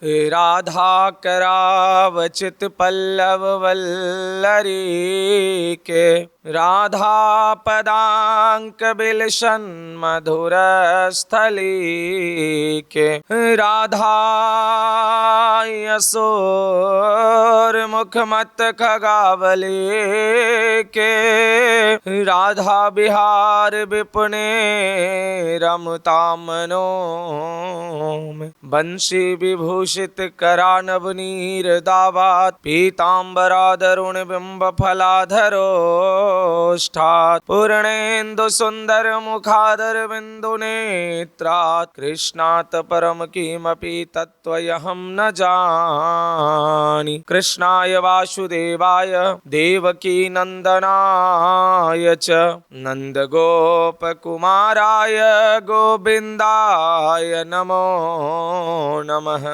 राधा करावचित पल्लव वल्लरी के, राधा पदांक बिलशन मधुर स्थली के, राधा यशोर मुखमत खगावली के, राधा बिहार विपुणे रमता मनो में, बंशी विभूषित करानवनीर दावात, पीतांबरादरुण बिंब फलाधरोष्ठात्, पूर्णेन्दु सुंदर मुखादर बिंदु नेत्रात्, कृष्णात् परम किमपि तत्त्वयहं न जानि, कृष्णाय वासुदेवाय देवकी नंदनाय च, नंदगोपकुमाराय गोविंदाय नमो नमः।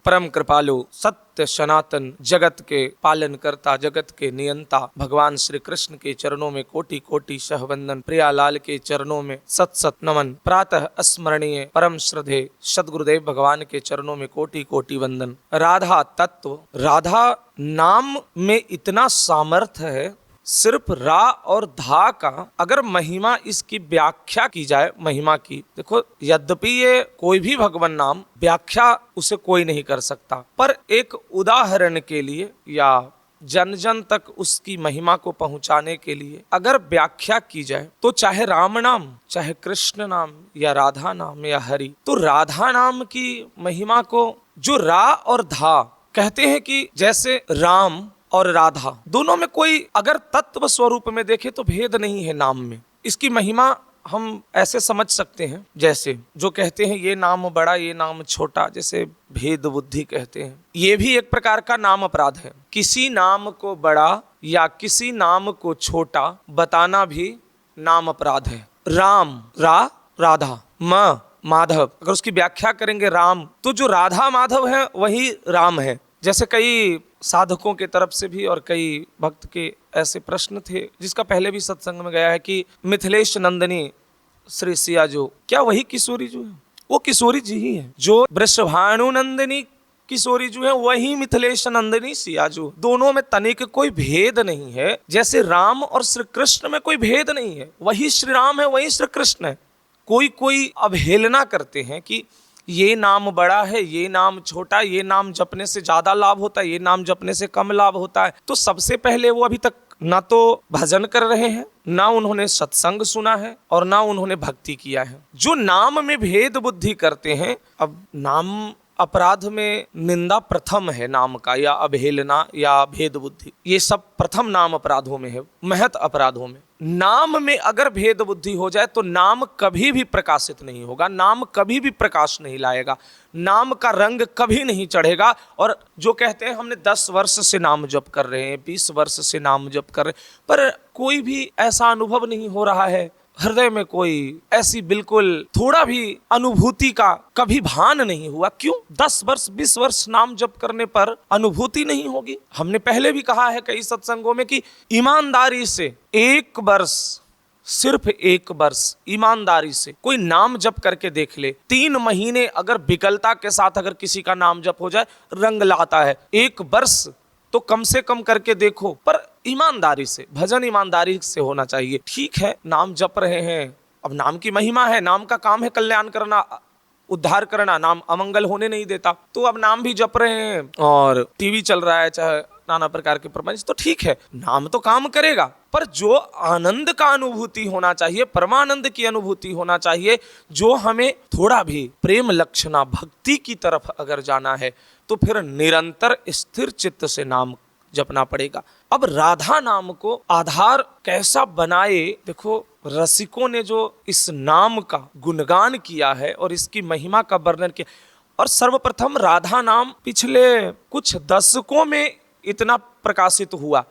परम कृपालु सत्य सनातन जगत के पालन करता, जगत के नियंता भगवान श्री कृष्ण के चरणों में कोटि कोटि सहवंदन। प्रियालाल के चरणों में सत सत नमन। प्रातः स्मरणीय परम श्रद्धेय सद्गुरुदेव भगवान के चरणों में कोटि कोटि वंदन। राधा तत्व, राधा नाम में इतना सामर्थ्य है। सिर्फ रा और धा का अगर महिमा, इसकी व्याख्या की जाए महिमा की, देखो यद्यपि ये कोई भी भगवान नाम व्याख्या उसे कोई नहीं कर सकता, पर एक उदाहरण के लिए या जन जन तक उसकी महिमा को पहुंचाने के लिए अगर व्याख्या की जाए तो चाहे राम नाम, चाहे कृष्ण नाम या राधा नाम या हरि, तो राधा नाम की महिमा को जो रा और धा कहते हैं कि जैसे राम और राधा दोनों में कोई अगर तत्व स्वरूप में देखे तो भेद नहीं है नाम में। इसकी महिमा हम ऐसे समझ सकते हैं जैसे जो कहते हैं ये नाम बड़ा ये नाम छोटा, जैसे भेद बुद्धि कहते हैं, ये भी एक प्रकार का नाम अपराध है। किसी नाम को बड़ा या किसी नाम को छोटा बताना भी नाम अपराध है। राम रा राधा, म माधव, अगर उसकी व्याख्या करेंगे राम तो जो राधा माधव है वही राम है। जैसे कई साधकों के तरफ से भी और कई भक्त के ऐसे प्रश्न थे जिसका पहले भी सत्संग में गया है कि मिथिलेश नंदिनी श्री सियाजो, क्या वही किशोरी जो है? वो किशोरी जी ही है। जो वृषभानु नंदिनी किशोरी जो है वही मिथिलेश नंदिनी सियाजो। दोनों में तनिक कोई भेद नहीं है। जैसे राम और श्री कृष्ण में कोई भेद नहीं है, वही श्री राम है वही श्री कृष्ण है। कोई अवहेलना करते हैं कि ये नाम बड़ा है, ये नाम छोटा, ये नाम जपने से ज्यादा लाभ होता है, ये नाम जपने से कम लाभ होता है। तो सबसे पहले वो अभी तक ना तो भजन कर रहे हैं, ना उन्होंने सत्संग सुना है और ना उन्होंने भक्ति किया है। जो नाम में भेद बुद्धि करते हैं, अब नाम अपराध में निंदा प्रथम है नाम का, या अवहेलना या भेद बुद्धि, ये सब प्रथम नाम अपराधों में है, महत अपराधों में। नाम में अगर भेद बुद्धि हो जाए तो नाम कभी भी प्रकाशित नहीं होगा, नाम कभी भी प्रकाश नहीं लाएगा, नाम का रंग कभी नहीं चढ़ेगा। और जो कहते हैं हमने 10 वर्ष से नाम जप कर रहे हैं, 20 वर्ष से नाम जप कर रहे हैं, पर कोई भी ऐसा अनुभव नहीं हो रहा है, हृदय में कोई ऐसी बिल्कुल थोड़ा भी अनुभूति का कभी भान नहीं हुआ। क्यों? 10 वर्ष 20 वर्ष नाम जप करने पर अनुभूति नहीं होगी? हमने पहले भी कहा है कई सत्संगों में कि ईमानदारी से 1 वर्ष, सिर्फ 1 वर्ष ईमानदारी से कोई नाम जप करके देख ले। 3 महीने अगर विकलता के साथ अगर किसी का नाम जप हो जाए, रंग लाता है। 1 वर्ष तो कम से कम करके देखो, पर ईमानदारी से, भजन ईमानदारी से होना चाहिए। ठीक है, नाम जप रहे हैं, अब नाम की महिमा है, नाम का काम है कल्याण करना, उद्धार करना, नाम अमंगल होने नहीं देता, तो अब नाम भी जप रहे हैं और टीवी चल रहा है, चाहे नाना प्रकार के प्रपंच, तो ठीक है, नाम तो काम करेगा, पर जो आनंद का अनुभूति होना चाहिए, परमानंद की अनुभूति होना चाहिए, जो हमें थोड़ा भी प्रेम लक्षणा भक्ति की तरफ अगर जाना है तो फिर निरंतर स्थिर चित्त से नाम जपना पड़ेगा। अब राधा नाम को आधार कैसा बनाए, देखो रसिकों ने जो इस नाम का गुणगान किया है और इसकी महिमा का वर्णन किया, और सर्वप्रथम राधा नाम पिछले कुछ दशकों में इतना प्रकाशित हुआ,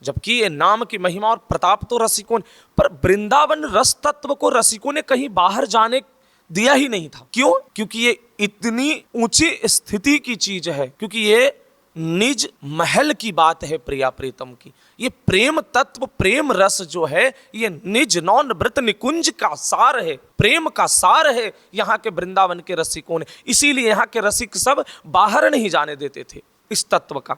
जबकि ये नाम की महिमा और प्रताप तो रसिकों ने, पर वृंदावन रस तत्व को रसिकों ने कहीं बाहर जाने दिया ही नहीं था। क्यों? क्योंकि ये इतनी ऊंची स्थिति की चीज है, क्योंकि ये निज महल की बात है प्रिया प्रीतम की। ये प्रेम तत्व, प्रेम रस जो है, ये निज नौन व्रत निकुंज का सार है, प्रेम का सार है यहाँ के वृंदावन के रसिकों ने। इसीलिए यहाँ के रसिक सब बाहर नहीं जाने देते थे इस तत्व का।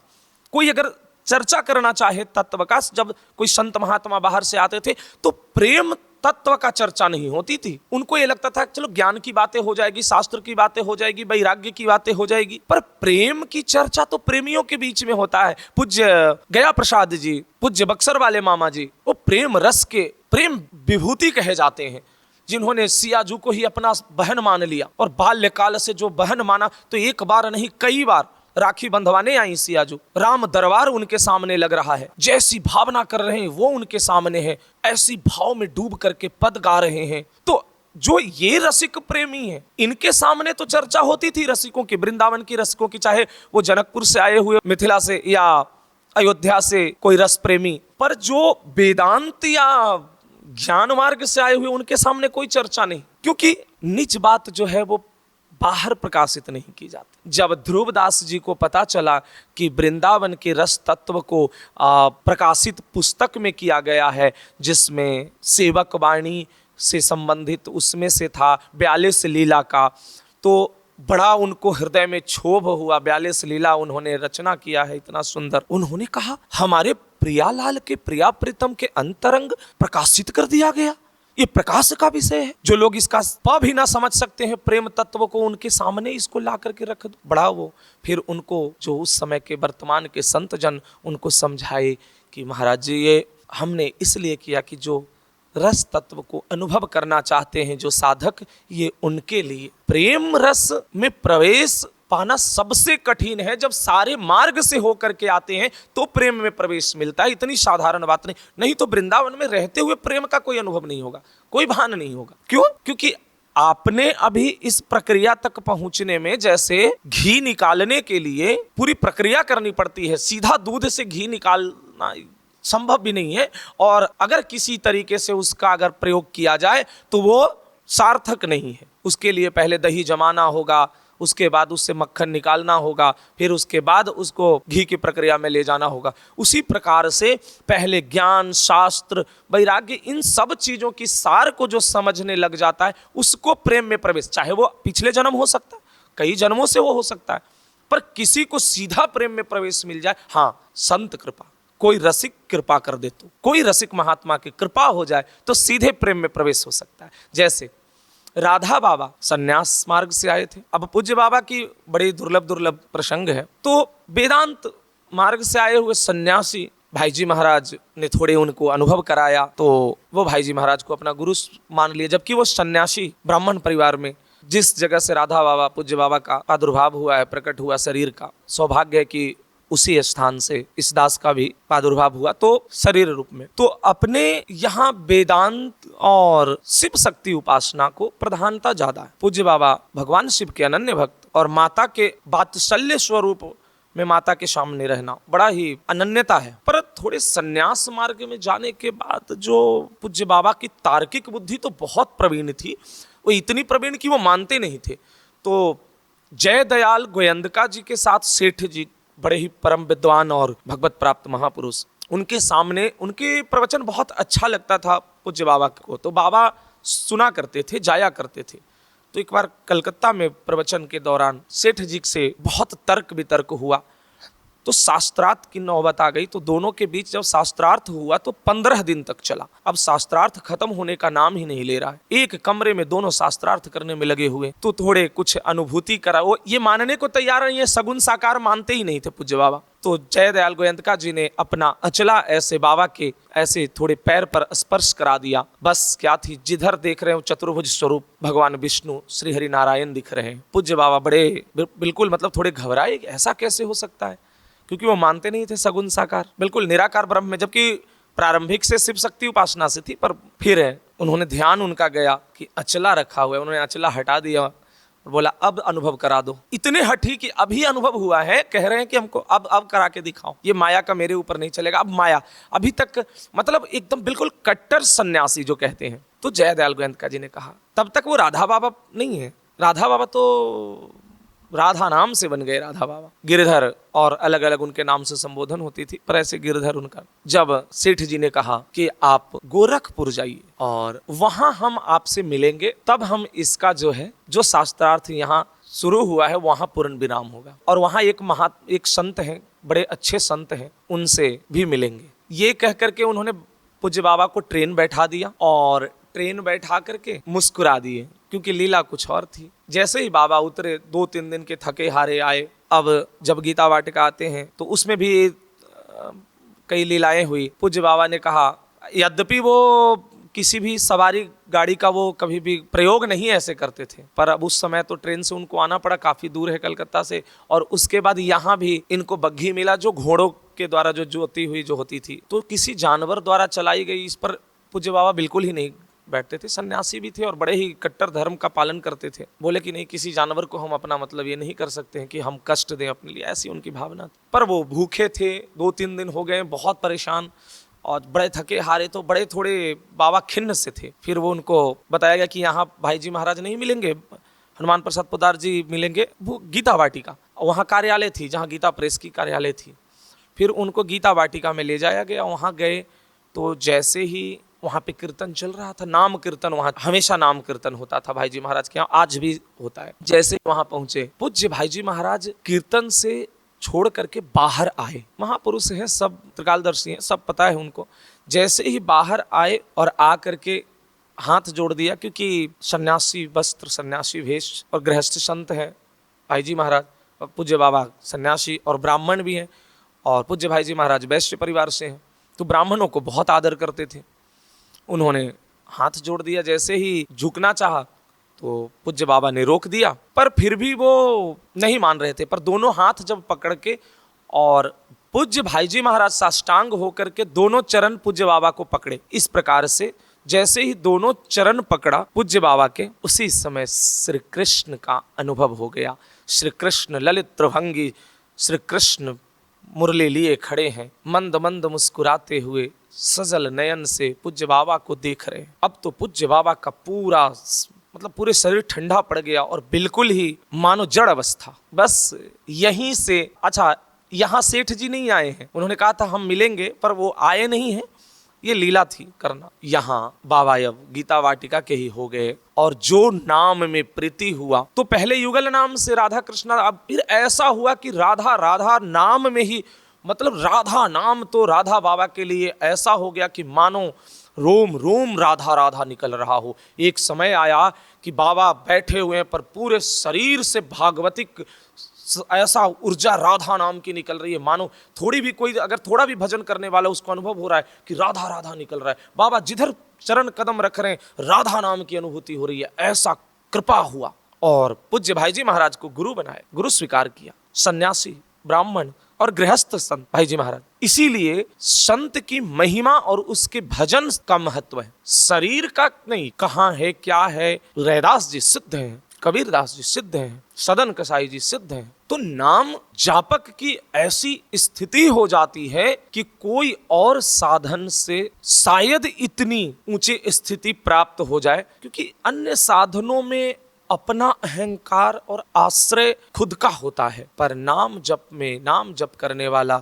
कोई अगर चर्चा करना चाहे तत्व का, जब कोई संत महात्मा बाहर से आते थे तो प्रेम तत्व का चर्चा नहीं होती थी। उनको ये लगता था चलो ज्ञान की बातें हो जाएगी, शास्त्र की बातें हो जाएगी, वैराग्य की बातें हो जाएगी, पर प्रेम की चर्चा तो प्रेमियों के बीच में होता है। पूज्य गया प्रसाद जी, पूज्य बक्सर वाले मामा जी, वो प्रेम रस के प्रेम विभूति कहे जाते हैं, जिन्होंने सियाजू को ही अपना बहन मान लिया और बाल्यकाल से जो बहन माना, तो एक बार नहीं कई बार राखी बंधवाने आई सियाजू। राम दरबार उनके सामने लग रहा है, जैसी भावना कर रहे हैं वो उनके सामने है, ऐसी भाव में डूब करके पद गा रहे हैं। तो जो ये रसिक प्रेमी हैं, इनके सामने तो चर्चा होती थी रसिकों की, वृंदावन की रसिकों की, चाहे वो जनकपुर से आए हुए, मिथिला से या अयोध्या से कोई रस प्रेमी, पर जो वेदांत या ज्ञान मार्ग से आए हुए उनके सामने कोई चर्चा नहीं, क्योंकि निज बात जो है वो बाहर प्रकाशित नहीं की जाती। जब ध्रुवदास जी को पता चला कि वृंदावन के रस तत्व को प्रकाशित पुस्तक में किया गया है, जिसमें सेवक वाणी से संबंधित उसमें से था 42 लीला का, तो बड़ा उनको हृदय में क्षोभ हुआ। 42 लीला उन्होंने रचना किया है, इतना सुंदर। उन्होंने कहा हमारे प्रियालाल के, प्रिया प्रीतम के अंतरंग प्रकाशित कर दिया गया, ये प्रकाश का विषय है। जो लोग इसका प भी ना समझ सकते हैं प्रेम तत्व को, उनके सामने इसको ला करके रख दो। बड़ा वो फिर उनको जो उस समय के वर्तमान के संत जन उनको समझाए कि महाराज जी ये हमने इसलिए किया कि जो रस तत्व को अनुभव करना चाहते हैं जो साधक, ये उनके लिए प्रेम रस में प्रवेश पाना सबसे कठिन है। जब सारे मार्ग से होकर के आते हैं तो प्रेम में प्रवेश मिलता है। इतनी साधारण बात नहीं तो वृंदावन में रहते हुए प्रेम का कोई अनुभव नहीं होगा, कोई भान नहीं होगा। क्यों? क्योंकि आपने अभी इस प्रक्रिया तक पहुंचने में, जैसे घी निकालने के लिए पूरी प्रक्रिया करनी पड़ती है, सीधा दूध से घी निकालना संभव भी नहीं है, और अगर किसी तरीके से उसका अगर प्रयोग किया जाए तो वो सार्थक नहीं है। उसके लिए पहले दही जमाना होगा, उसके बाद उससे मक्खन निकालना होगा, फिर उसके बाद उसको घी की प्रक्रिया में ले जाना होगा। उसी प्रकार से पहले ज्ञान, शास्त्र, वैराग्य, इन सब चीजों की सार को जो समझने लग जाता है, उसको प्रेम में प्रवेश, चाहे वो पिछले जन्म हो सकता है, कई जन्मों से वो हो सकता है, पर किसी को सीधा प्रेम में प्रवेश मिल जाए, हाँ संत कृपा, कोई रसिक कृपा कर दे, तो कोई रसिक महात्मा की कृपा हो जाए तो सीधे प्रेम में प्रवेश हो सकता है। जैसे राधा बाबा सन्यास मार्ग से आए थे। अब पूज्य बाबा की बड़ी दुर्लभ प्रसंग है। तो वेदांत मार्ग से आए हुए सन्यासी भाई जी महाराज ने थोड़े उनको अनुभव कराया, तो वो भाई जी महाराज को अपना गुरु मान लिया, जबकि वो सन्यासी ब्राह्मण परिवार में, जिस जगह से राधा बाबा, पूज्य बाबा का प्रादुर्भाव हुआ है, प्रकट हुआ शरीर का, सौभाग्य है कि उसी स्थान से इस दास का भी प्रादुर्भाव हुआ, तो शरीर रूप में। तो अपने यहाँ वेदांत और शिव शक्ति उपासना को प्रधानता ज्यादा है। पूज्य बाबा भगवान शिव के अनन्य भक्त और माता के वात्सल्य स्वरूप में माता के सामने रहना बड़ा ही अनन्यता है। पर थोड़े सन्यास मार्ग में जाने के बाद जो पूज्य बाबा की तार्किक बुद्धि तो बहुत प्रवीण थी, वो इतनी प्रवीण कि वो मानते नहीं थे। तो जय दयाल गोयंदका जी के साथ सेठ जी, बड़े ही परम विद्वान और भगवत प्राप्त महापुरुष, उनके सामने उनके प्रवचन बहुत अच्छा लगता था पूज्य बाबा को, तो बाबा सुना करते थे, जाया करते थे। तो एक बार कलकत्ता में प्रवचन के दौरान सेठ जी से बहुत तर्क वितर्क हुआ, तो शास्त्रार्थ की नौबत आ गई। तो दोनों के बीच जब शास्त्रार्थ हुआ तो 15 दिन तक चला। अब शास्त्रार्थ खत्म होने का नाम ही नहीं ले रहा है। एक कमरे में दोनों शास्त्रार्थ करने में लगे हुए, तो थोड़े कुछ अनुभूति करा, वो ये मानने को तैयार नहीं है, सगुन साकार मानते ही नहीं थे पूज्य बाबा। तो जय दयाल गोयंदका जी ने अपना अचला ऐसे बाबा के ऐसे थोड़े पैर पर स्पर्श करा दिया। बस क्या थी, जिधर देख रहे हो चतुर्भुज स्वरूप भगवान विष्णु श्री हरि नारायण दिख रहे हैं। पूज्य बाबा बड़े बिल्कुल मतलब थोड़े घबराए, ऐसा कैसे हो सकता है, क्योंकि वो मानते नहीं थे सगुन साकार, बिल्कुल निराकार ब्रह्म में, जबकि प्रारंभिक से शिव शक्ति उपासना से थी। पर फिर उन्होंने ध्यान उनका गया कि अचला रखा हुआ है, उन्होंने अचला हटा दिया और बोला अब अनुभव करा दो। इतने हठी कि अभी अनुभव हुआ है, कह रहे हैं कि हमको अब करा के दिखाओ, ये माया का मेरे ऊपर नहीं चलेगा। अब माया अभी तक मतलब एकदम बिल्कुल कट्टर सन्यासी जो कहते हैं। तो जय दयाल गोयंदका जी ने कहा, तब तक वो राधा बाबा नहीं है, राधा बाबा तो राधा नाम से बन गए राधा बाबा। गिरधर और अलग अलग उनके नाम से संबोधन होती थी, पर ऐसे गिरधर उनका। जब सेठ जी ने कहा कि आप गोरखपुर जाइए और वहां हम आपसे मिलेंगे, तब हम इसका जो है जो शास्त्रार्थ यहाँ शुरू हुआ है वहां पूर्ण विराम होगा। और वहां एक संत हैं, बड़े अच्छे संत हैं, उनसे भी मिलेंगे। ये कह करके उन्होंने पूज्य बाबा को ट्रेन बैठा दिया और ट्रेन बैठा करके मुस्कुरा दिए, क्योंकि लीला कुछ और थी। जैसे ही बाबा उतरे, 2-3 दिन के थके हारे आए। अब जब गीता वाटिका आते हैं तो उसमें भी कई लीलाएं हुई। पूज्य बाबा ने कहा, यद्यपि वो किसी भी सवारी गाड़ी का वो कभी भी प्रयोग नहीं ऐसे करते थे, पर अब उस समय तो ट्रेन से उनको आना पड़ा, काफी दूर है कलकत्ता से। और उसके बाद यहाँ भी इनको बग्घी मिला, जो घोड़ों के द्वारा जो जोती हुई जो होती थी, तो किसी जानवर द्वारा चलाई गई। इस पर पूज्य बाबा बिल्कुल ही नहीं बैठते थे। सन्यासी भी थे और बड़े ही कट्टर धर्म का पालन करते थे। बोले कि नहीं, किसी जानवर को हम अपना मतलब ये नहीं कर सकते हैं कि हम कष्ट दें अपने लिए, ऐसी उनकी भावना थी। पर वो भूखे थे, 2-3 दिन हो गए, बहुत परेशान और बड़े थके हारे, तो बड़े थोड़े बाबा खिन्न से थे। फिर वो उनको बताया गया कि यहाँ भाई जी महाराज नहीं मिलेंगे, हनुमान प्रसाद पोद्दार जी मिलेंगे वो गीता वाटिका। वहाँ कार्यालय थी, जहाँ गीता प्रेस की कार्यालय थी। फिर उनको गीता वाटिका में ले जाया गया। वहाँ गए तो जैसे ही वहाँ पे कीर्तन चल रहा था, नाम कीर्तन, वहाँ हमेशा नाम कीर्तन होता था भाई जी महाराज के यहाँ, आज भी होता है। जैसे वहाँ पहुँचे, पूज्य भाई जी महाराज कीर्तन से छोड़ करके बाहर आए। महापुरुष हैं सब, त्रिकालदर्शी हैं, सब पता है उनको। जैसे ही बाहर आए और आ करके हाथ जोड़ दिया, क्योंकि सन्यासी वस्त्र, सन्यासी वेश और गृहस्थ संत हैं भाई जी महाराज। पूज्य बाबा सन्यासी और ब्राह्मण भी हैं, और पूज्य भाई जी महाराज वैश्य परिवार से हैं, तो ब्राह्मणों को बहुत आदर करते थे। उन्होंने हाथ जोड़ दिया। जैसे ही झुकना चाहा तो पूज्य बाबा ने रोक दिया, पर फिर भी वो नहीं मान रहे थे। पर दोनों हाथ जब पकड़ के और पूज्य भाई जी महाराज साष्टांग होकर के दोनों चरण पूज्य बाबा को पकड़े, इस प्रकार से जैसे ही दोनों चरण पकड़ा पूज्य बाबा के, उसी समय श्री कृष्ण का अनुभव हो गया। श्री कृष्ण ललित त्रिभंगी, श्री कृष्ण मुरली लिए खड़े हैं, मंद मंद मुस्कुराते हुए सजल नयन से पूज्य बाबा को देख रहे हैं। अब तो पूज्य बाबा का पूरा मतलब पूरे शरीर ठंडा पड़ गया और बिल्कुल ही मानो जड़ अवस्था। बस यहीं से, अच्छा यहाँ सेठ जी नहीं आए हैं, उन्होंने कहा था हम मिलेंगे, पर वो आए नहीं हैं, ये लीला थी करना। यहाँ बाबा अब गीता वाटिका के ही हो गए और जो नाम में प्रीति हुआ, तो पहले युगल नाम से राधा कृष्णा, अब फिर ऐसा हुआ कि राधा राधा नाम में ही, मतलब राधा नाम तो राधा बाबा के लिए ऐसा हो गया कि मानो रोम रोम राधा राधा निकल रहा हो। एक समय आया कि बाबा बैठे हुए हैं पर पूरे शरीर से भागवतिक ऐसा ऊर्जा राधा नाम की निकल रही है, मानो थोड़ी भी कोई अगर थोड़ा भी भजन करने वाला उसको अनुभव हो रहा है कि राधा राधा निकल रहा है। बाबा जिधर चरण कदम रख रहे हैं राधा नाम की अनुभूति हो रही है, ऐसा कृपा हुआ। और पूज्य भाई जी महाराज को गुरु बनाए, गुरु स्वीकार किया। सन्यासी, ब्राह्मण और गृहस्थ संत भाई जी महाराज। इसीलिए संत की महिमा और उसके भजन का महत्व है, शरीर का नहीं। कहाँ है, क्या है? रैदास जी सिद्ध हैं, कबीरदास जी सिद्ध हैं, सदन कसाई जी सिद्ध हैं। तो नाम जापक की ऐसी स्थिति हो जाती है कि कोई और साधन से शायद इतनी ऊंची स्थिति प्राप्त हो जाए, क्योंकि अन्य साधनों में अपना अहंकार और आश्रय खुद का होता है, पर नाम जप में, नाम जप करने वाला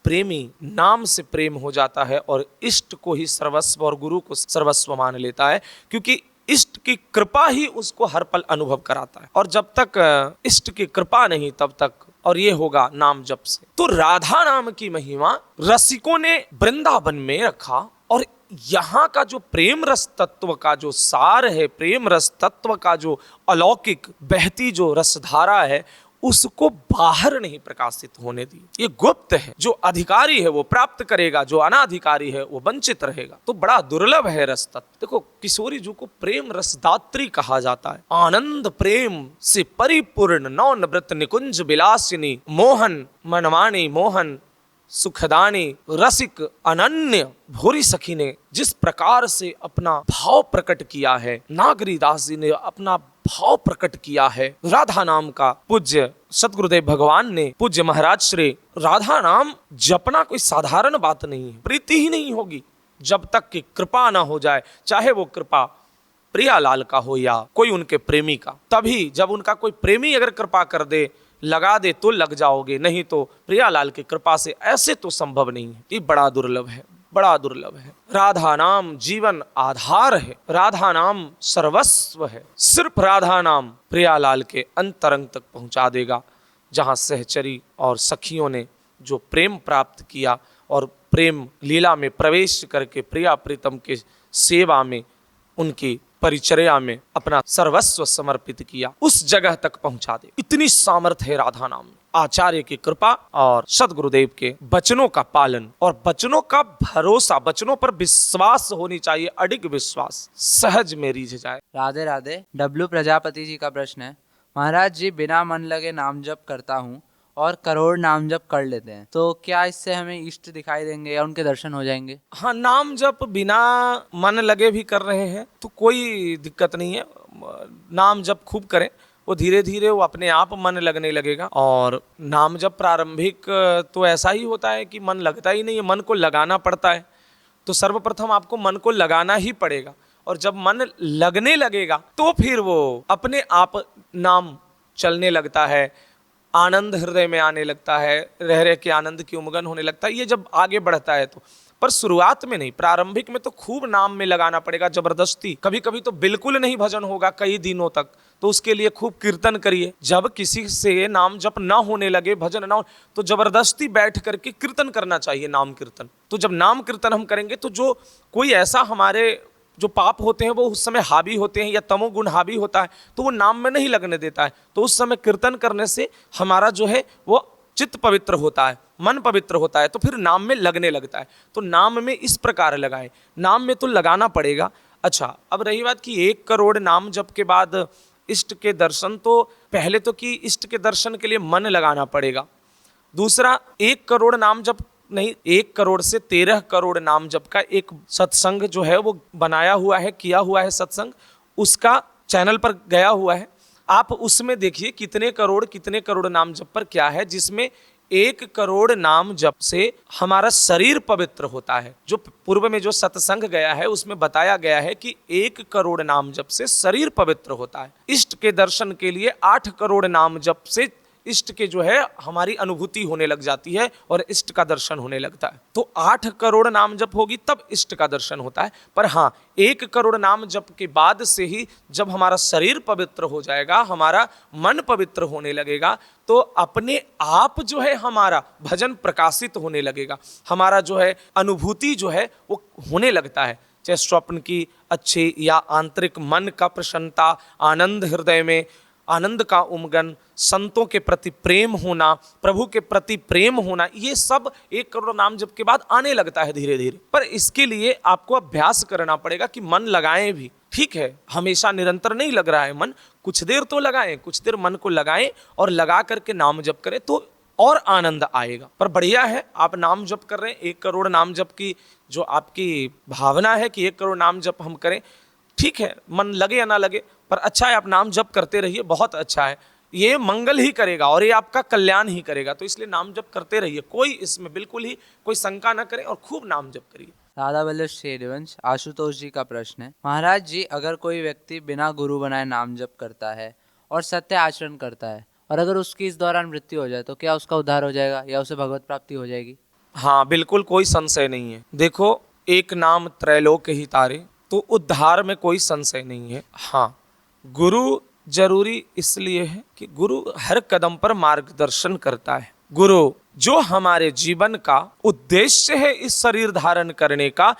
प्रेमी नाम से प्रेम हो जाता है और इष्ट को ही सर्वस्व और गुरु को सर्वस्व मान लेता है, क्योंकि इष्ट की कृपा ही उसको हर पल अनुभव कराता है। और जब तक इष्ट की कृपा नहीं तब तक, और ये होगा नाम जप से। तो राधा नाम की महिमा रसिकों ने वृंदावन में रखा, और यहाँ का जो प्रेम रस तत्व का जो सार है, प्रेम रस तत्व का जो अलौकिक बहती जो रसधारा है, उसको बाहर नहीं प्रकाशित होने दी। ये गुप्त है, जो अधिकारी है वो प्राप्त करेगा, जो अनाधिकारी है वो वंचित रहेगा। तो बड़ा दुर्लभ है रस तत्व। देखो किशोरी जी को प्रेम रसदात्री कहा जाता है। आनंद प्रेम से परिपूर्ण नौ नृत्य निकुंज विलासिनी, मोहन मनमानी मोहन सुखदानी रसिक अनन्य भोरी सखी ने जिस प्रकार से अपना भाव प्रकट किया है, नागरीदास जी ने अपना भाव प्रकट किया है राधा नाम का। पूज्य सतगुरुदेव भगवान ने, पूज्य महाराज श्री, राधा नाम जपना कोई साधारण बात नहीं है। प्रीति ही नहीं होगी जब तक कि कृपा ना हो जाए, चाहे वो कृपा प्रियालाल का हो या कोई उनके प्रेमी का। तभी जब उनका कोई प्रेमी अगर कृपा कर दे, लगा दे तो लग जाओगे, नहीं तो प्रियालाल की कृपा से ऐसे तो संभव नहीं है। ये बड़ा दुर्लभ है, बड़ा दुर्लभ है। राधा नाम जीवन आधार है, राधा नाम सर्वस्व है। सिर्फ राधा नाम प्रियालाल के अंतरंग तक पहुंचा देगा, जहां सहचरी और सखियों ने जो प्रेम प्राप्त किया और प्रेम लीला में प्रवेश करके प्रिया प्रीतम के सेवा में, उनकी परिचर्या में अपना सर्वस्व समर्पित किया, उस जगह तक पहुंचा दे। इतनी सामर्थ्य है राधा नाम में। आचार्य की कृपा और सदगुरुदेव के वचनों का पालन और वचनों का भरोसा, वचनों पर विश्वास होनी चाहिए, अडिग विश्वास, सहज में रीझ जाए। राधे राधे। डब्लू प्रजापति जी का प्रश्न है, महाराज जी बिना मन लगे नाम जप करता हूँ और करोड़ नाम जप कर लेते हैं, तो क्या इससे हमें इष्ट दिखाई देंगे या उनके दर्शन हो जाएंगे? हाँ, नाम जप बिना मन लगे भी कर रहे हैं तो कोई दिक्कत नहीं है। नाम जप खूब करें, वो धीरे धीरे वो अपने आप मन लगने लगेगा। और नाम जप प्रारंभिक तो ऐसा ही होता है कि मन लगता ही नहीं है, मन को लगाना पड़ता है। तो सर्वप्रथम आपको मन को लगाना ही पड़ेगा, और जब मन लगने लगेगा तो फिर वो अपने आप नाम चलने लगता है, आनंद हृदय में आने लगता है, रह रह के आनंद की उमगन होने लगता है। ये जब आगे बढ़ता है तो, पर शुरुआत में नहीं, प्रारंभिक में तो खूब नाम में लगाना पड़ेगा जबरदस्ती। कभी कभी तो बिल्कुल नहीं भजन होगा कई दिनों तक, तो उसके लिए खूब कीर्तन करिए। जब किसी से नाम जप ना होने लगे, भजन ना हो, तो जबरदस्ती बैठ करके कीर्तन करना चाहिए, नाम कीर्तन। तो जब नाम कीर्तन हम करेंगे तो जो कोई ऐसा हमारे जो पाप होते हैं वो उस समय हावी होते हैं, या तमोगुण हावी होता है, तो वो नाम में नहीं लगने देता है। तो उस समय कीर्तन करने से हमारा जो है वो चित्त पवित्र होता है, मन पवित्र होता है, तो फिर नाम में लगने लगता है। तो नाम में इस प्रकार लगाएं, नाम में तो लगाना पड़ेगा। अच्छा, अब रही बात कि 1 करोड़ नाम जप के बाद इष्ट के दर्शन, तो पहले तो कि इष्ट के दर्शन के लिए मन लगाना पड़ेगा। दूसरा, 1 करोड़ नाम जप नहीं, 1 करोड़ से 13 करोड़ नाम जप का एक सत्संग जो है वो बनाया हुआ है, किया हुआ है सत्संग, उसका चैनल पर गया हुआ है। आप उसमें देखिए कितने करोड़ नाम जप पर क्या है, जिसमें 1 करोड़ नाम जप से हमारा शरीर पवित्र होता है। जो पूर्व में जो सत्संग गया है उसमें बताया गया है कि 1 करोड़ नाम जप से शरीर पवित्र होता है। इष्ट के दर्शन के लिए 8 करोड़ नाम जप से इष्ट के जो है हमारी अनुभूति होने लग जाती है और इष्ट का दर्शन होने लगता है। तो 8 करोड़ नाम जप होगी तब इष्ट का दर्शन होता है। पर हाँ, 1 करोड़ नाम जप के बाद से ही जब हमारा शरीर पवित्र हो जाएगा, हमारा मन पवित्र होने लगेगा, तो अपने आप जो है हमारा भजन प्रकाशित होने लगेगा, हमारा जो है अनुभूति जो है वो होने लगता है। चाहे स्वप्न की अच्छी या आंतरिक मन का प्रसन्नता, आनंद हृदय में, आनंद का उमगन, संतों के प्रति प्रेम होना, प्रभु के प्रति प्रेम होना, ये सब 1 करोड़ नाम जप के बाद आने लगता है धीरे धीरे। पर इसके लिए आपको अभ्यास करना पड़ेगा कि मन लगाएं भी। ठीक है, हमेशा निरंतर नहीं लग रहा है मन, कुछ देर तो लगाएं, कुछ देर मन को लगाएं और लगा करके नाम जप करें तो और आनंद आएगा। पर बढ़िया है, आप नाम जप कर रहे हैं, 1 करोड़ नाम जप की जो आपकी भावना है कि 1 करोड़ नाम जप हम करें, ठीक है, मन लगे या ना लगे, पर अच्छा है, आप नाम जप करते रहिए, बहुत अच्छा है। ये मंगल ही करेगा और ये आपका कल्याण ही करेगा, तो इसलिए नाम जप करते रहिए, कोई इसमें बिल्कुल ही कोई शंका ना करें और खूब नाम जप करिए। राधा वल्लभ शेरवंश आशुतोष जी का प्रश्न है, महाराज जी अगर कोई व्यक्ति बिना गुरु बनाए नाम जप करता है और सत्य आचरण करता है, और अगर उसकी इस दौरान मृत्यु हो जाए, तो क्या उसका उद्धार हो जाएगा या उसे भगवत प्राप्ति हो जाएगी? हाँ, बिल्कुल कोई संशय नहीं है। देखो, एक नाम त्रैलोक ही तारे, तो उद्धार में कोई संशय नहीं है। हाँ, गुरु जरूरी इसलिए है कि गुरु हर कदम पर मार्गदर्शन करता है। गुरु जो हमारे जीवन का उद्देश्य है इस शरीर धारण करने का,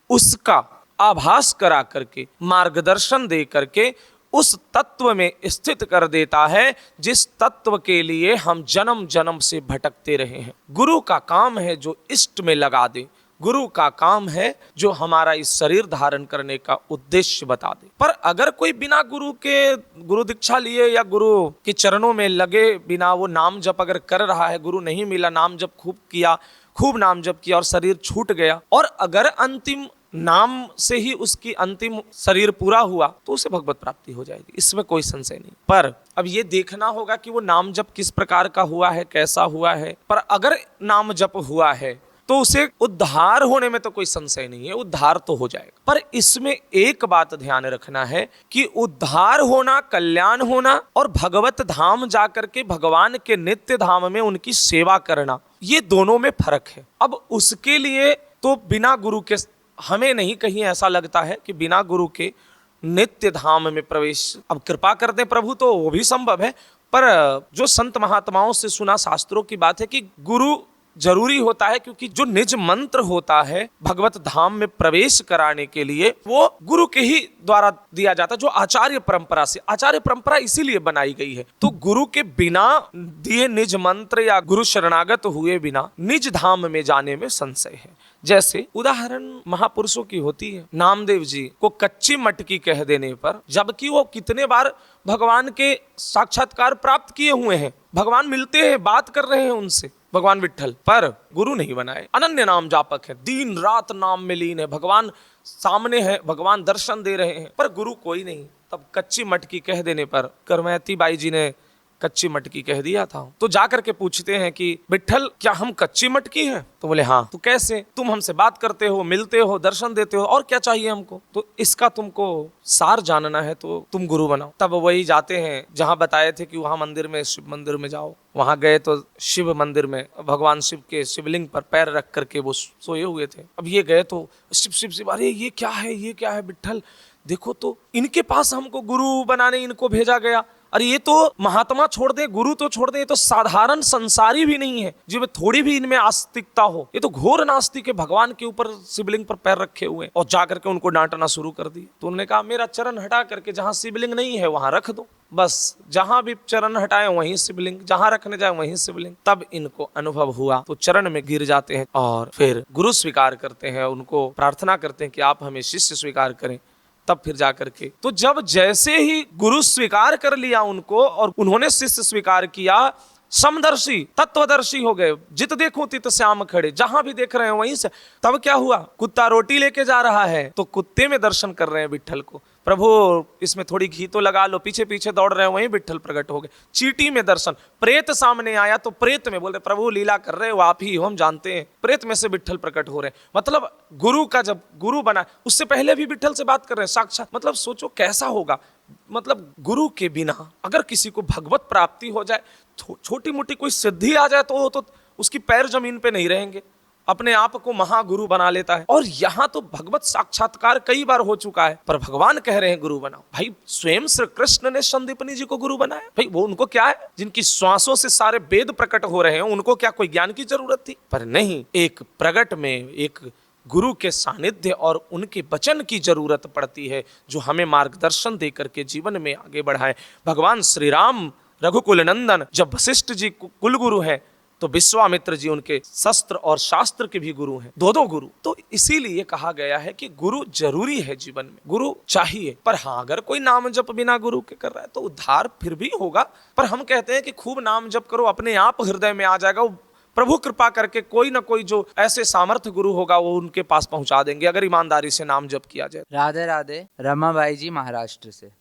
उसका आभास करा करके, मार्गदर्शन दे करके उस तत्व में स्थित कर देता है जिस तत्व के लिए हम जन्म जन्म से भटकते रहे हैं। गुरु का काम है जो इष्ट में लगा दे, गुरु का काम है जो हमारा इस शरीर धारण करने का उद्देश्य बता दे। पर अगर कोई बिना गुरु दीक्षा लिए या गुरु के चरणों में लगे बिना वो नाम जप अगर कर रहा है, गुरु नहीं मिला, नाम जप खूब किया, खूब नाम जप किया और शरीर छूट गया, और अगर अंतिम नाम से ही उसकी अंतिम शरीर पूरा हुआ, तो उसे भगवत प्राप्ति हो जाएगी, इसमें कोई संशय नहीं। पर अब ये देखना होगा कि वो नाम जप किस प्रकार का हुआ है, कैसा हुआ है। पर अगर नाम जप हुआ है तो उसे उद्धार होने में तो कोई संशय नहीं है, उद्धार तो हो जाएगा। पर इसमें एक बात ध्यान रखना है कि उद्धार होना, कल्याण होना और भगवत धाम जाकर के भगवान के नित्य धाम में उनकी सेवा करना, ये दोनों में फर्क है। अब उसके लिए तो बिना गुरु के, हमें नहीं कहीं ऐसा लगता है कि बिना गुरु के नित्य धाम में प्रवेश, अब कृपा कर दे प्रभु तो वो भी संभव है, पर जो संत महात्माओं से सुना शास्त्रों की बात है कि गुरु जरूरी होता है, क्योंकि जो निज मंत्र होता है भगवत धाम में प्रवेश कराने के लिए वो गुरु के ही द्वारा दिया जाता है, जो आचार्य परंपरा से, आचार्य परंपरा इसीलिए बनाई गई है। तो गुरु के बिना दिए निज मंत्र या गुरु शरणागत हुए बिना निज धाम में जाने में संशय है। जैसे उदाहरण महापुरुषों की होती है, नामदेव जी को कच्ची मटकी कह देने पर, जबकि वो कितने बार भगवान के साक्षात्कार प्राप्त किए हुए हैं, भगवान मिलते हैं, बात कर रहे हैं उनसे, भगवान विट्ठल, पर गुरु नहीं बनाए। अनन्य नाम जापक है, दिन रात नाम में लीन है, भगवान सामने है, भगवान दर्शन दे रहे हैं, पर गुरु कोई नहीं। तब कच्ची मटकी कह देने पर करमैती बाई जी ने कच्ची मटकी कह दिया था। तो जाकर के पूछते हैं कि विट्ठल क्या हम कच्ची मटकी हैं? तो बोले हाँ। तो कैसे? तुम हमसे बात करते हो, मिलते हो, दर्शन देते हो, और क्या चाहिए हमको? तो इसका तुमको सार जानना है तो तुम गुरु बनाओ। तब वही जाते हैं जहाँ बताए थे कि वहाँ मंदिर में, शिव मंदिर में जाओ। वहां गए तो शिव मंदिर में भगवान शिव के शिवलिंग पर पैर रख करके वो सोए हुए थे। अब ये गए तो शिव शिव शिव, अरे ये क्या है, ये क्या है विट्ठल, देखो तो इनके पास हमको गुरु बनाने इनको भेजा गया। अरे ये तो महात्मा छोड़ दे, गुरु तो छोड़ दे, ये तो साधारण संसारी भी नहीं है जिसमें थोड़ी भी इनमें आस्तिकता हो। ये तो घोर नास्तिक है, भगवान के ऊपर शिवलिंग पर पैर रखे हुए। और जाकर के उनको डांटना शुरू कर दी। तो उन्होंने कहा मेरा चरण हटा करके जहां शिवलिंग नहीं है वहां रख दो, बस जहां भी चरण हटाए वहीं शिवलिंग, जहां रखने जाए वहीं शिवलिंग। तब इनको अनुभव हुआ तो चरण में गिर जाते हैं और फिर गुरु स्वीकार करते हैं, उनको प्रार्थना करते हैं कि आप हमें शिष्य स्वीकार करें। तब फिर जाकर के, तो जब जैसे ही गुरु स्वीकार कर लिया उनको और उन्होंने शिष्य स्वीकार किया, समदर्शी तत्वदर्शी हो गए। जित देखूं तित श्याम खड़े, जहां भी देख रहे हैं वहीं से। तब क्या हुआ? कुत्ता रोटी लेके जा रहा है तो कुत्ते में दर्शन कर रहे हैं विट्ठल को, प्रभु इसमें थोड़ी घी तो लगा लो, पीछे पीछे दौड़ रहे हैं, वहीं विट्ठल प्रकट हो गए। चींटी में दर्शन, प्रेत सामने आया तो प्रेत में बोल रहे प्रभु लीला कर रहे हो, आप ही हो, हम जानते हैं। प्रेत में से विट्ठल प्रकट हो रहे हैं। मतलब गुरु का जब गुरु बना, उससे पहले भी विट्ठल से बात कर रहे हैं साक्षात। मतलब सोचो कैसा होगा। मतलब गुरु के बिना अगर किसी को भगवत प्राप्ति हो जाए, छोटी मोटी कोई सिद्धि आ जाए तो उसकी पैर जमीन पे नहीं रहेंगे, अपने आप को महागुरु बना लेता है। और यहाँ तो भगवत साक्षात्कार कई बार हो चुका है, पर भगवान कह रहे हैं गुरु बनाओ। भाई स्वयं श्री कृष्ण ने संदीपनी जी को गुरु बनाया। भाई वो उनको क्या है, जिनकी श्वासों से सारे वेद प्रकट हो रहे हैं, उनको क्या कोई ज्ञान की जरूरत थी? पर नहीं, एक प्रगट में एक गुरु के सानिध्य और उनके वचन की जरूरत पड़ती है, जो हमें मार्गदर्शन दे करके जीवन में आगे बढ़ाए। भगवान श्री राम रघुकुल नंदन जब वशिष्ठ जी कुल गुरु हैं, तो विश्वामित्र जी उनके शस्त्र और शास्त्र के भी गुरु हैं, दो गुरु। तो इसीलिए कहा गया है कि गुरु जरूरी है जीवन में, गुरु चाहिए। पर हाँ, अगर कोई नाम जप बिना गुरु के कर रहा है तो उद्धार फिर भी होगा। पर हम कहते हैं कि खूब नाम जप करो, अपने आप हृदय में आ जाएगा। वो प्रभु कृपा करके कोई ना कोई जो ऐसे सामर्थ्य गुरु होगा वो उनके पास पहुंचा देंगे, अगर ईमानदारी से नाम जप किया जाए। राधे राधे। रमाबाई जी महाराष्ट्र से।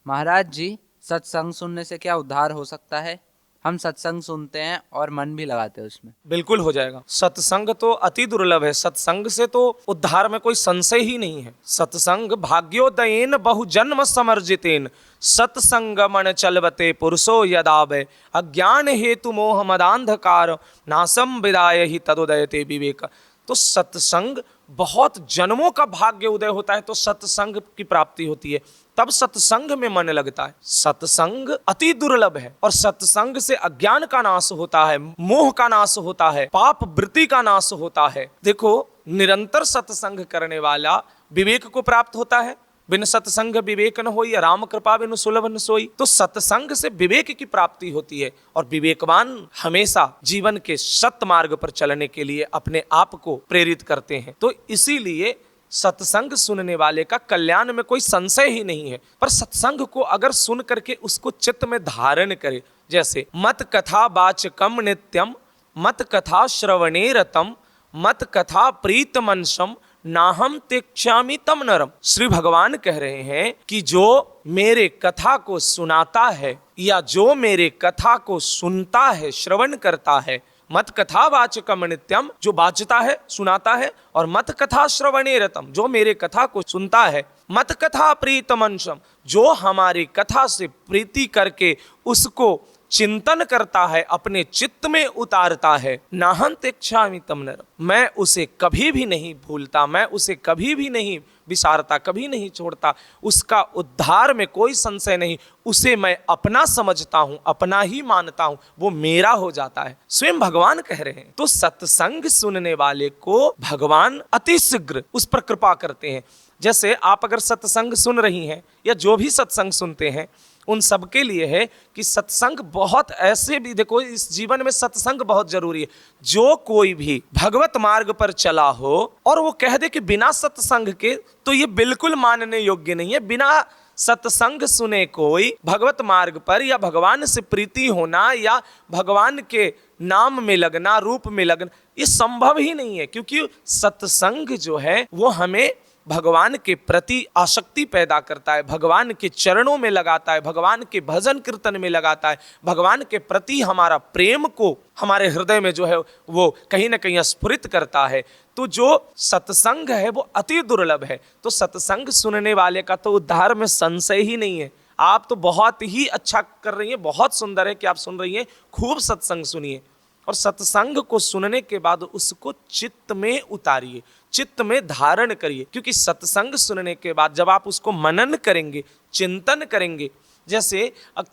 महाराज जी, सत्संग सुनने से क्या उद्धार हो सकता है? हम सत्संग सुनते हैं और मन भी लगाते हैं उसमें। बिल्कुल हो जाएगा। सत्संग तो अति दुर्लभ है, सत्संग से तो उद्धार में कोई संशय ही नहीं है। सत्संग भाग्योदयेन बहुजन्म समर्जितेन सत्संग मन चलवते पुरुषो यदावे अज्ञान हेतु मोह मदांधकार नासम विदाय ही तदोदयते विवेक। तो सत्संग बहुत जन्मों का भाग्य उदय होता है तो सत्संग की प्राप्ति होती है, तब सत्संग में मन लगता है। सत्संग अति दुर्लभ है और सत्संग से अज्ञान का नाश होता है, मोह का नाश होता है, पाप वृत्ति का नाश होता है। देखो, निरंतर सत्संग करने वाला विवेक को प्राप्त होता है। बिन सत्संग विवेक न होई, राम कृपा बिन सुलभ न सोई। तो सत्संग से विवेक की प्राप्ति होती है और विवेकवान हमेशा जीवन के सत्य मार्ग पर चलने के लिए अपने आप को प्रेरित करते हैं। तो इसीलिए सत्संग सुनने वाले का कल्याण में कोई संशय ही नहीं है। पर सत्संग को अगर सुन करके उसको चित्त में धारण करे, जैसे मत कथा वाचकम नित्यम, मत कथा श्रवणे रतम, मत कथा प्रीत मनसम, नाहम तिक्षामि तम नरम। श्री भगवान कह रहे हैं कि जो मेरे कथा को सुनाता है या जो मेरे कथा को सुनता है, श्रवण करता है, मत कथा वाचकम नित्यम, जो वाचता है, सुनाता है, और मत कथा श्रवणे रतम, जो मेरे कथा को सुनता है, मत कथा प्रीतमंशम, जो हमारी कथा से प्रीति करके उसको चिंतन करता है, अपने चित्त में उतारता है, नाहं त्यक्ष्यामि तं नरं, मैं उसे कभी भी नहीं भूलता, मैं उसे कभी भी नहीं विसारता, कभी नहीं छोड़ता, उसका उद्धार में कोई संशय नहीं, उसे मैं अपना समझता हूं, अपना ही मानता हूं, वो मेरा हो जाता है। स्वयं भगवान कह रहे हैं। तो सत्संग सुनने वाले को भगवान अति शीघ्र उस पर कृपा करते हैं। जैसे आप अगर सत्संग सुन रही हैं या जो भी सत्संग सुनते हैं, उन सबके लिए है कि सत्संग बहुत ऐसे भी, देखो इस जीवन में सत्संग बहुत जरूरी है। जो कोई भी भगवत मार्ग पर चला हो और वो कह दे कि बिना सत्संग के, तो ये बिल्कुल मानने योग्य नहीं है। बिना सत्संग सुने कोई भगवत मार्ग पर या भगवान से प्रीति होना या भगवान के नाम में लगना, रूप में लगना, ये संभव ही नहीं है। क्योंकि सत्संग जो है वो हमें भगवान के प्रति आसक्ति पैदा करता है, भगवान के चरणों में लगाता है, भगवान के भजन कीर्तन में लगाता है, भगवान के प्रति हमारा प्रेम को हमारे हृदय में जो है वो कहीं ना कहीं स्फुरित करता है। तो जो सत्संग है वो अति दुर्लभ है। तो सत्संग सुनने वाले का तो उद्धार में संशय ही नहीं है। आप तो बहुत ही अच्छा कर रही हैं, बहुत सुंदर है कि आप सुन रही हैं, खूब सत्संग सुनिए और सत्संग को सुनने के बाद उसको चित्त में उतारिए, चित्त में धारण करिए। क्योंकि सत्संग सुनने के बाद जब आप उसको मनन करेंगे, चिंतन करेंगे, जैसे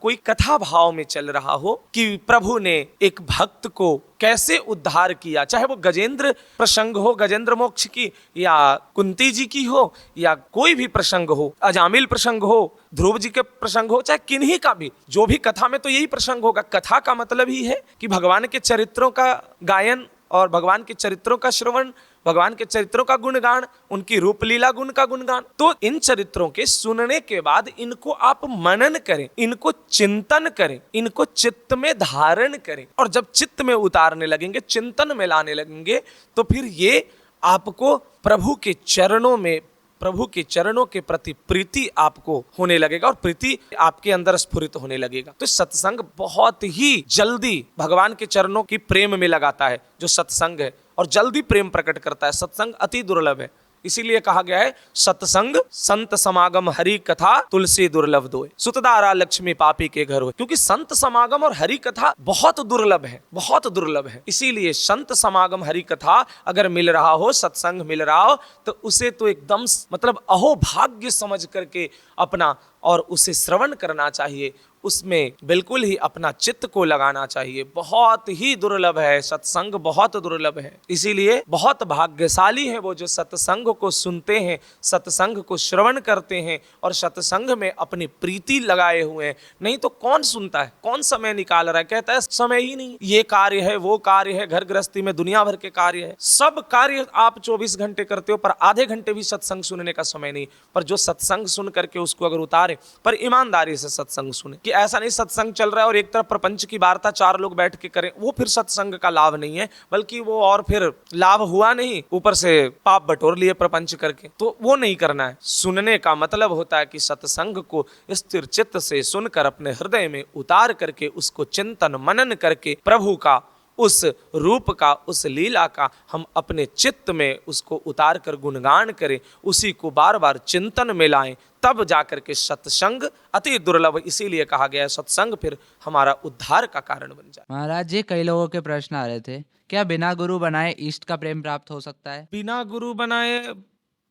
कोई कथा भाव में चल रहा हो कि प्रभु ने एक भक्त को कैसे उद्धार किया, चाहे वो गजेंद्र प्रसंग हो, गजेंद्र मोक्ष की, या कुंती जी की हो, या कोई भी प्रसंग हो, अजामिल प्रसंग हो, ध्रुव जी के प्रसंग हो, चाहे किन्हीं का भी, जो भी कथा में तो यही प्रसंग होगा। कथा का मतलब ही है कि भगवान के चरित्रों का गायन और भगवान के चरित्रों का श्रवण, भगवान के चरित्रों का गुणगान, उनकी रूप लीला गुण का गुणगान। तो इन चरित्रों के सुनने के बाद इनको आप मनन करें, इनको चिंतन करें, इनको चित्त में धारण करें। और जब चित्त में उतारने लगेंगे, चिंतन में लाने लगेंगे, तो फिर ये आपको प्रभु के चरणों में, प्रभु के चरणों के प्रति प्रीति आपको होने लगेगा और प्रीति आपके अंदर स्फुरित होने लगेगा। तो सत्संग बहुत ही जल्दी भगवान के चरणों की प्रेम में लगाता है जो सत्संग है, और जल्दी प्रेम प्रकट करता है। सत्संग अति दुर्लभ है, इसीलिए कहा गया है सत्संग संत समागम हरि कथा तुलसी दुर्लभ दोय, सुतदारा लक्ष्मी पापी के घर होय। क्योंकि संत समागम और हरि कथा बहुत दुर्लभ है, बहुत दुर्लभ है। इसीलिए संत समागम हरि कथा अगर मिल रहा हो, सत्संग मिल रहा हो, तो उसे तो एकदम मतलब अहोभाग्य समझ करके अपना और उसे श्रवण करना चाहिए, उसमें बिल्कुल ही अपना चित्त को लगाना चाहिए। बहुत ही दुर्लभ है सत्संग, बहुत दुर्लभ है। इसीलिए बहुत भाग्यशाली है वो जो सत्संग को सुनते हैं, सत्संग को श्रवण करते हैं और सत्संग में अपनी प्रीति लगाए हुए हैं। नहीं तो कौन सुनता है, कौन समय निकाल रहा है, कहता है समय ही नहीं, ये कार्य है, वो कार्य है, घर गृहस्थी में दुनिया भर के कार्य है, सब कार्य आप 24 घंटे करते हो, पर आधे घंटे भी सत्संग सुनने का समय नहीं। पर जो सत्संग सुन करके उसको अगर उतारे, पर ईमानदारी से सत्संग सुने, कि ऐसा नहीं सत्संग चल रहा है और एक तरफ प्रपंच की वार्ता 4 लोग बैठ के करें, वो फिर सत्संग का लाभ नहीं है, बल्कि वो और फिर लाभ हुआ नहीं, ऊपर से पाप बटोर लिए प्रपंच करके। तो वो नहीं करना है। सुनने का मतलब होता है कि सत्संग को स्थिर चित्त से सुनकर अपने हृदय में उतार करके उसको चिंतन मनन करके प्रभु का, उस रूप का, उस लीला का हम अपने चित्त में उसको उतार कर गुणगान करें, उसी को बार बार चिंतन में लाएं, तब जाकर के सत्संग अति दुर्लभ। इसीलिए कहा गया है सत्संग फिर हमारा उद्धार का कारण बन जाए। महाराज जी, कई लोगों के प्रश्न आ रहे थे, क्या बिना गुरु बनाए इष्ट का प्रेम प्राप्त हो सकता है? बिना गुरु बनाए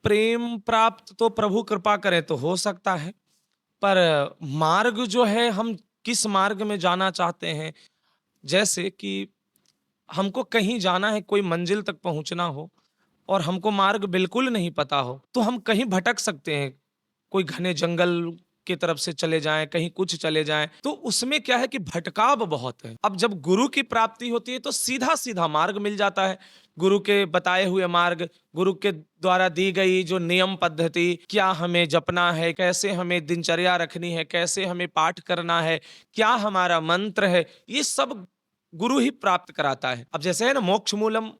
प्रेम प्राप्त तो प्रभु कृपा करे तो हो सकता है, पर मार्ग जो है, हम किस मार्ग में जाना चाहते हैं, जैसे कि हमको कहीं जाना है, कोई मंजिल तक पहुंचना हो और हमको मार्ग बिल्कुल नहीं पता हो, तो हम कहीं भटक सकते हैं। कोई घने जंगल की तरफ से चले जाएं, कहीं कुछ चले जाएं, तो उसमें क्या है कि भटकाव बहुत है। अब जब गुरु की प्राप्ति होती है तो सीधा सीधा मार्ग मिल जाता है, गुरु के बताए हुए मार्ग, गुरु के द्वारा दी गई जो नियम पद्धति, क्या हमें जपना है, कैसे हमें दिनचर्या रखनी है, कैसे हमें पाठ करना है, क्या हमारा मंत्र है, ये सब गुरु ही प्राप्त कराता है। अब जैसे है ना मोक्ष मूलम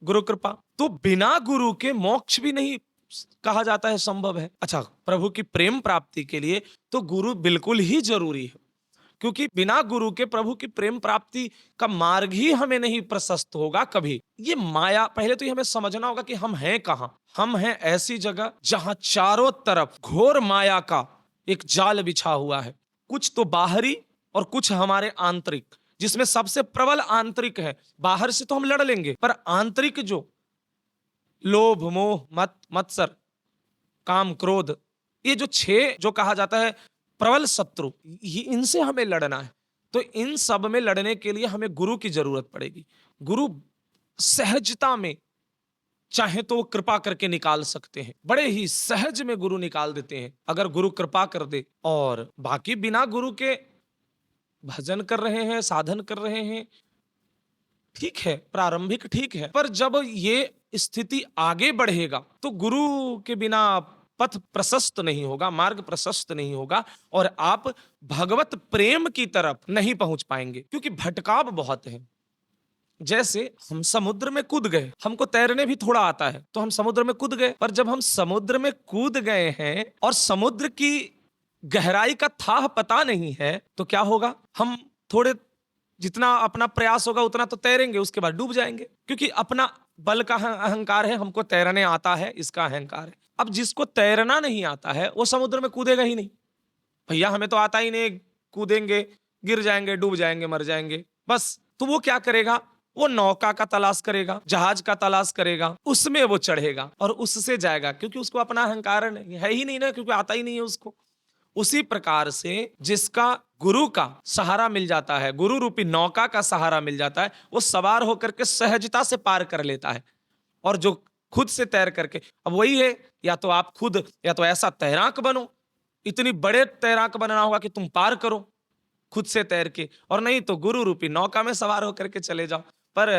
गुरु कृपा, तो बिना गुरु के मोक्ष भी नहीं कहा जाता है संभव है। अच्छा, प्रभु की प्रेम प्राप्ति के लिए तो गुरु बिल्कुल ही जरूरी है, क्योंकि बिना गुरु के प्रभु की प्रेम प्राप्ति का मार्ग ही हमें नहीं प्रशस्त होगा कभी। ये माया, पहले तो ये हमें समझना होगा कि हम हैं कहां। हम हैं ऐसी जगह जहां चारों तरफ घोर माया का एक जाल बिछा हुआ है, कुछ तो बाहरी और कुछ हमारे आंतरिक, जिसमें सबसे प्रबल आंतरिक है। बाहर से तो हम लड़ लेंगे, पर आंतरिक जो लोभ मोह मत मत्सर काम क्रोध, ये जो 6 जो कहा जाता है प्रबल शत्रु, ये इनसे हमें लड़ना है। तो इन सब में लड़ने के लिए हमें गुरु की जरूरत पड़ेगी। गुरु सहजता में चाहे तो वो कृपा करके निकाल सकते हैं, बड़े ही सहज में गुरु निकाल देते हैं अगर गुरु कृपा कर दे। और बाकी बिना गुरु के भजन कर रहे हैं, साधन कर रहे हैं, ठीक है, प्रारंभिक ठीक है, पर जब ये स्थिति आगे बढ़ेगा तो गुरु के बिना पथ प्रशस्त नहीं होगा, मार्ग प्रशस्त नहीं होगा, और आप भगवत प्रेम की तरफ नहीं पहुंच पाएंगे, क्योंकि भटकाव बहुत है। जैसे हम समुद्र में कूद गए, हमको तैरने भी थोड़ा आता है, तो हम समुद्र में कूद गए, पर जब हम समुद्र में कूद गए हैं और समुद्र की गहराई का थाह पता नहीं है, तो क्या होगा? हम थोड़े जितना अपना प्रयास होगा उतना तो तैरेंगे, उसके बाद डूब जाएंगे, क्योंकि अपना बल का अहंकार है, हमको तैरने आता है, इसका अहंकार है। अब जिसको तैरना नहीं आता है वो समुद्र में कूदेगा ही नहीं। भैया हमें तो आता ही नहीं, कूदेंगे गिर जाएंगे, डूब जाएंगे, मर जाएंगे बस। तो वो क्या करेगा? वो नौका का तलाश करेगा, जहाज का तलाश करेगा, उसमें वो चढ़ेगा और उससे जाएगा, क्योंकि उसको अपना अहंकार है ही नहीं ना, क्योंकि आता ही नहीं है उसको। उसी प्रकार से जिसका गुरु का सहारा मिल जाता है, गुरु रूपी नौका का सहारा मिल जाता है, वो सवार होकर के सहजता से पार कर लेता है। और जो खुद से तैर करके, अब वही है, या तो आप खुद या तो ऐसा तैराक बनो, इतनी बड़े तैराक बनना होगा कि तुम पार करो खुद से तैर के, और नहीं तो गुरु रूपी नौका में सवार होकर के चले जाओ। पर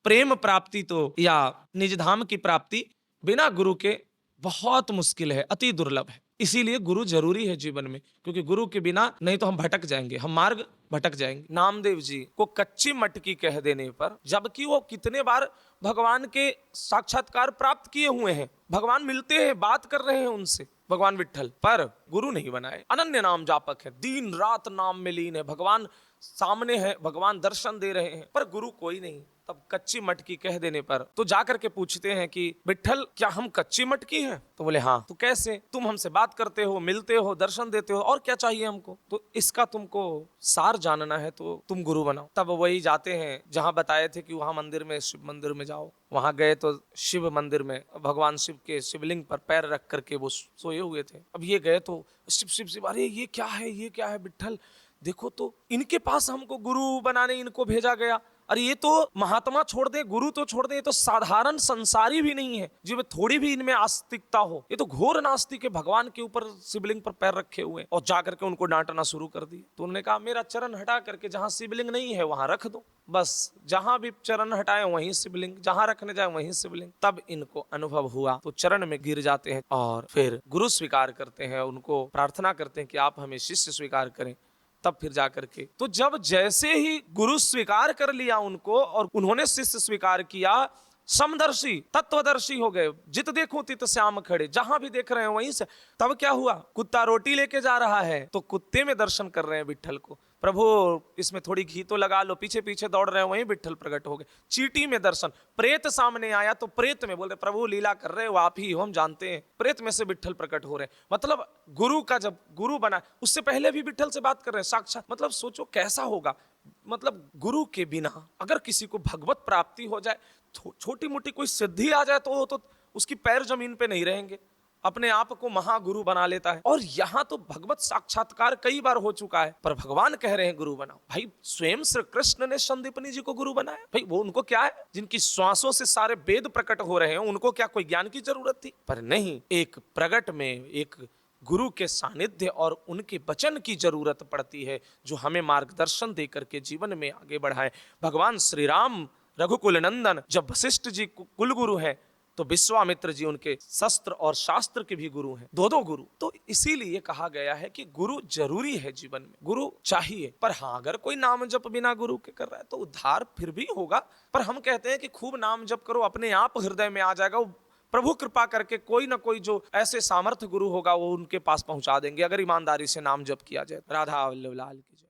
प्रेम प्राप्ति तो या निज धाम की प्राप्ति बिना गुरु के बहुत मुश्किल है, अति दुर्लभ है। इसीलिए गुरु जरूरी है जीवन में, क्योंकि गुरु के बिना नहीं तो हम भटक जाएंगे, हम मार्ग भटक जाएंगे। नामदेव जी को कच्ची मटकी कह देने पर, जबकि वो कितने बार भगवान के साक्षात्कार प्राप्त किए हुए हैं, भगवान मिलते हैं, बात कर रहे हैं उनसे, भगवान विट्ठल, पर गुरु नहीं बनाए। अनन्य नाम जापक है, दिन रात नाम में लीन है, भगवान सामने है, भगवान दर्शन दे रहे हैं, पर गुरु कोई नहीं। तब कच्ची मटकी कह देने पर तो जाकर के पूछते हैं कि विट्ठल क्या हम कच्ची मटकी हैं? तो बोले हाँ। तो कैसे? तुम हमसे बात करते हो, मिलते हो, दर्शन देते हो, और क्या चाहिए हमको? तो इसका तुमको सार जानना है तो तुम गुरु बनाओ। तब वही जाते हैं जहां बताए थे कि वहां मंदिर में, शिव मंदिर में जाओ। वहां गए तो शिव मंदिर में भगवान शिव के शिवलिंग पर पैर रख करके वो सोए हुए थे। अब ये गए तो शिव शिव शिव, अरे ये क्या है, ये क्या है विट्ठल, देखो तो इनके पास हमको गुरु बनाने इनको भेजा गया। अरे ये तो महात्मा छोड़ दे, गुरु तो छोड़ दे, ये तो साधारण संसारी भी नहीं है जिसमें थोड़ी भी इनमें आस्तिकता हो। ये तो घोर नास्तिक है, भगवान के ऊपर शिवलिंग पर पैर रखे हुए, और जाकर के उनको डांटना शुरू कर दिया। तो उन्होंने कहा मेरा चरण हटा करके जहां शिवलिंग नहीं है वहां रख दो, बस जहां भी चरण हटाए वहीं शिवलिंग, जहां रखने जाए वहीं शिवलिंग। तब इनको अनुभव हुआ तो चरण में गिर जाते हैं और फिर गुरु स्वीकार करते हैं, उनको प्रार्थना करते हैं कि आप हमें शिष्य स्वीकार करें। तब फिर जाकर के, तो जब जैसे ही गुरु स्वीकार कर लिया उनको और उन्होंने शिष्य स्वीकार किया, समदर्शी तत्वदर्शी हो गए, जित देखो तित श्याम खड़े, जहां भी देख रहे हैं वहीं से। तब क्या हुआ? कुत्ता रोटी लेके जा रहा है तो कुत्ते में दर्शन कर रहे हैं विट्ठल को, प्रभु इसमें थोड़ी घी तो लगा लो, पीछे पीछे दौड़ रहे हैं, वहीं विट्ठल प्रकट हो गए। चींटी में दर्शन, प्रेत सामने आया तो प्रेत में बोल रहे प्रभु लीला कर रहे हो, आप ही हो, हम जानते हैं। प्रेत में से विट्ठल प्रकट हो रहे हैं। मतलब गुरु का जब गुरु बना, उससे पहले भी विट्ठल से बात कर रहे हैं साक्षात। मतलब सोचो कैसा होगा, मतलब गुरु के बिना अगर किसी को भगवत प्राप्ति हो जाए, छोटी मोटी कोई सिद्धि आ जाए तो उसकी पैर जमीन पे नहीं रहेंगे, अपने आप को महागुरु बना लेता है। और यहां तो भगवत साक्षात्कार कई बार हो चुका है, पर भगवान कह रहे हैं गुरु बनाओ। भाई स्वयं श्री कृष्ण ने संदीपनी जी को गुरु बनाया। भाई वो उनको क्या है, जिनकी श्वासों से सारे वेद प्रकट हो रहे हैं, उनको क्या कोई ज्ञान की जरूरत थी? पर नहीं, एक प्रगट में एक गुरु के सानिध्य और उनके वचन की जरूरत पड़ती है, जो हमें मार्गदर्शन दे करके जीवन में आगे बढ़ाए। भगवान श्री राम रघुकुल नंदन जब वशिष्ठ जी कुल गुरु हैं, तो विश्वामित्र जी उनके शस्त्र और शास्त्र के भी गुरु हैं, दो गुरु। तो इसीलिए कहा गया है कि गुरु जरूरी है जीवन में, गुरु चाहिए। पर हाँ, अगर कोई नाम जप बिना गुरु के कर रहा है तो उद्धार फिर भी होगा। पर हम कहते हैं कि खूब नाम जप करो, अपने आप हृदय में आ जाएगा। वो प्रभु कृपा करके कोई ना कोई जो ऐसे सामर्थ्य गुरु होगा वो उनके पास पहुंचा देंगे, अगर ईमानदारी से नाम जप किया जाए। राधा वल्लभ लाल की जय।